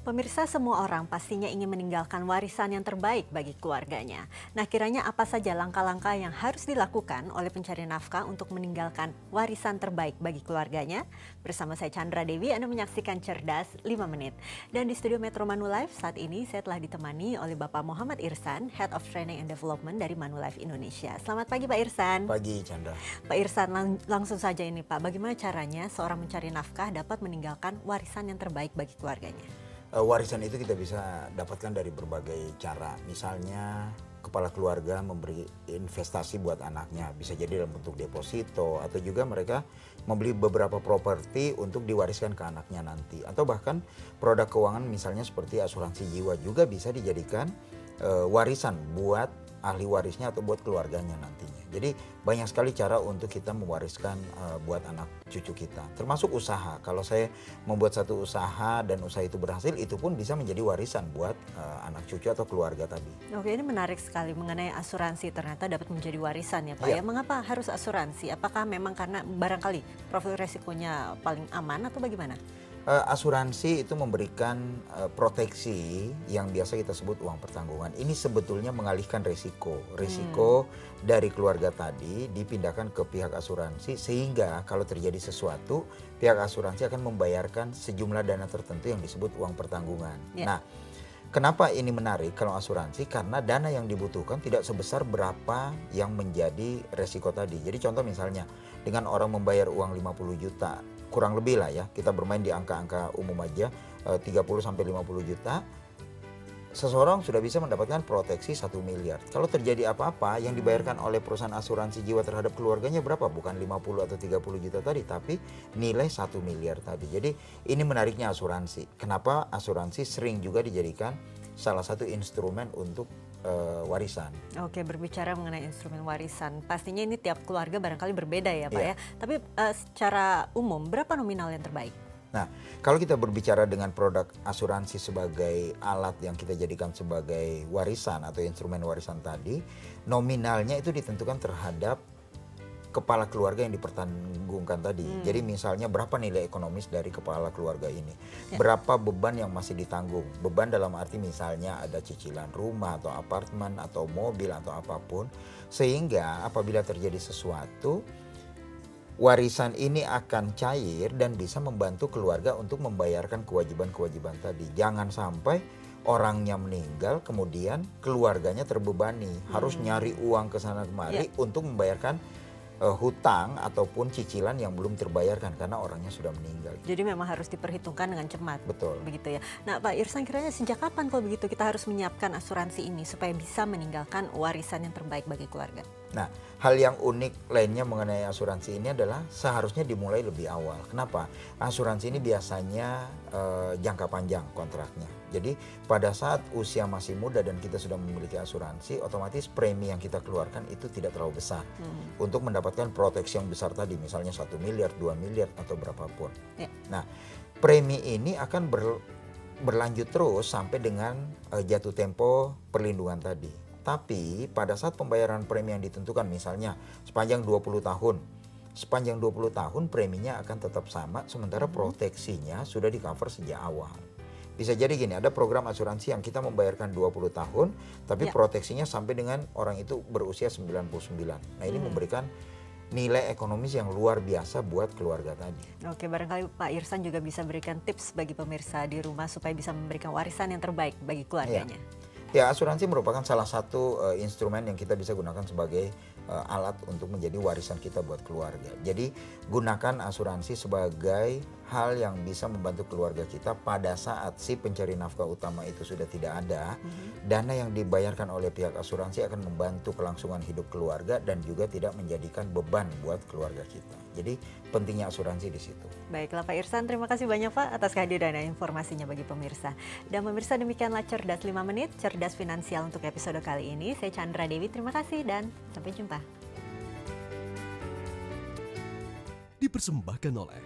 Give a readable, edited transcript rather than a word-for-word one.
Pemirsa, semua orang pastinya ingin meninggalkan warisan yang terbaik bagi keluarganya. Nah, kiranya apa saja langkah-langkah yang harus dilakukan oleh pencari nafkah untuk meninggalkan warisan terbaik bagi keluarganya? Bersama saya Chandra Dewi, Anda menyaksikan Cerdas 5 Menit. Dan di studio Metro Manulife saat ini saya telah ditemani oleh Bapak Muhammad Irsan, Head of Training and Development dari Manulife Indonesia. Selamat pagi Pak Irsan. Pagi Chandra. Pak Irsan, langsung saja ini Pak, bagaimana caranya seorang mencari nafkah dapat meninggalkan warisan yang terbaik bagi keluarganya? Warisan itu kita bisa dapatkan dari berbagai cara. Misalnya kepala keluarga memberi investasi buat anaknya, bisa jadi dalam bentuk deposito atau juga mereka membeli beberapa properti untuk diwariskan ke anaknya nanti. Atau bahkan produk keuangan misalnya seperti asuransi jiwa juga bisa dijadikan warisan buat ahli warisnya atau buat keluarganya nantinya. Jadi banyak sekali cara untuk kita mewariskan buat anak cucu kita. Termasuk usaha. Kalau saya membuat satu usaha dan usaha itu berhasil, itu pun bisa menjadi warisan buat anak cucu atau keluarga tadi. Oke, ini menarik sekali mengenai asuransi, ternyata dapat menjadi warisan ya Pak ya. Mengapa harus asuransi? Apakah memang karena barangkali profil resikonya paling aman atau bagaimana? Asuransi itu memberikan proteksi yang biasa kita sebut uang pertanggungan. Ini sebetulnya mengalihkan risiko dari keluarga tadi dipindahkan ke pihak asuransi, sehingga kalau terjadi sesuatu pihak asuransi akan membayarkan sejumlah dana tertentu yang disebut uang pertanggungan. Nah, kenapa ini menarik kalau asuransi? Karena dana yang dibutuhkan tidak sebesar berapa yang menjadi resiko tadi. Jadi contoh misalnya dengan orang membayar uang 50 juta, kurang lebih lah ya, kita bermain di angka-angka umum aja, 30-50 juta, seseorang sudah bisa mendapatkan proteksi 1 miliar. Kalau terjadi apa-apa, yang dibayarkan oleh perusahaan asuransi jiwa terhadap keluarganya berapa? Bukan 50 atau 30 juta tadi, tapi nilai 1 miliar tadi. Jadi ini menariknya asuransi. Kenapa asuransi sering juga dijadikan salah satu instrumen untuk warisan. Oke, berbicara mengenai instrumen warisan, pastinya ini tiap keluarga barangkali berbeda ya Pak ya. Tapi secara umum berapa nominal yang terbaik? Nah, kalau kita berbicara dengan produk asuransi sebagai alat yang kita jadikan sebagai warisan atau instrumen warisan tadi, nominalnya itu ditentukan terhadap kepala keluarga yang dipertanggungkan tadi. Jadi misalnya berapa nilai ekonomis dari kepala keluarga ini, berapa beban yang masih ditanggung. Beban dalam arti misalnya ada cicilan rumah atau apartemen atau mobil atau apapun, sehingga apabila terjadi sesuatu, warisan ini akan cair dan bisa membantu keluarga untuk membayarkan kewajiban-kewajiban tadi. Jangan sampai orangnya meninggal kemudian keluarganya terbebani, harus nyari uang ke sana kemari untuk membayarkan hutang ataupun cicilan yang belum terbayarkan karena orangnya sudah meninggal. Jadi memang harus diperhitungkan dengan cermat. Betul. Begitu ya. Nah Pak Irsan, kiranya sejak kapan kalau begitu kita harus menyiapkan asuransi ini supaya bisa meninggalkan warisan yang terbaik bagi keluarga? Nah, hal yang unik lainnya mengenai asuransi ini adalah seharusnya dimulai lebih awal. Kenapa? Asuransi ini biasanya jangka panjang kontraknya. Jadi pada saat usia masih muda dan kita sudah memiliki asuransi, otomatis premi yang kita keluarkan itu tidak terlalu besar untuk mendapatkan proteksi yang besar tadi, misalnya 1 miliar, 2 miliar atau berapapun. Nah, premi ini akan berlanjut terus sampai dengan jatuh tempo perlindungan tadi. Tapi pada saat pembayaran premi yang ditentukan misalnya sepanjang 20 tahun, sepanjang 20 tahun preminya akan tetap sama, sementara proteksinya sudah di cover sejak awal. Bisa jadi gini, ada program asuransi yang kita membayarkan 20 tahun, tapi proteksinya sampai dengan orang itu berusia 99. Nah ini memberikan nilai ekonomis yang luar biasa buat keluarga tadi. Oke, barangkali Pak Irsan juga bisa berikan tips bagi pemirsa di rumah supaya bisa memberikan warisan yang terbaik bagi keluarganya. Ya, asuransi merupakan salah satu instrumen yang kita bisa gunakan sebagai alat untuk menjadi warisan kita buat keluarga. Jadi gunakan asuransi sebagai hal yang bisa membantu keluarga kita pada saat si pencari nafkah utama itu sudah tidak ada. Dana yang dibayarkan oleh pihak asuransi akan membantu kelangsungan hidup keluarga dan juga tidak menjadikan beban buat keluarga kita. Jadi pentingnya asuransi di situ. Baiklah Pak Irsan, terima kasih banyak Pak atas kehadiran dan informasinya bagi pemirsa. Dan pemirsa, demikianlah Cerdas 5 Menit, Cerdas Finansial untuk episode kali ini. Saya Chandra Dewi, terima kasih dan sampai jumpa. Dipersembahkan oleh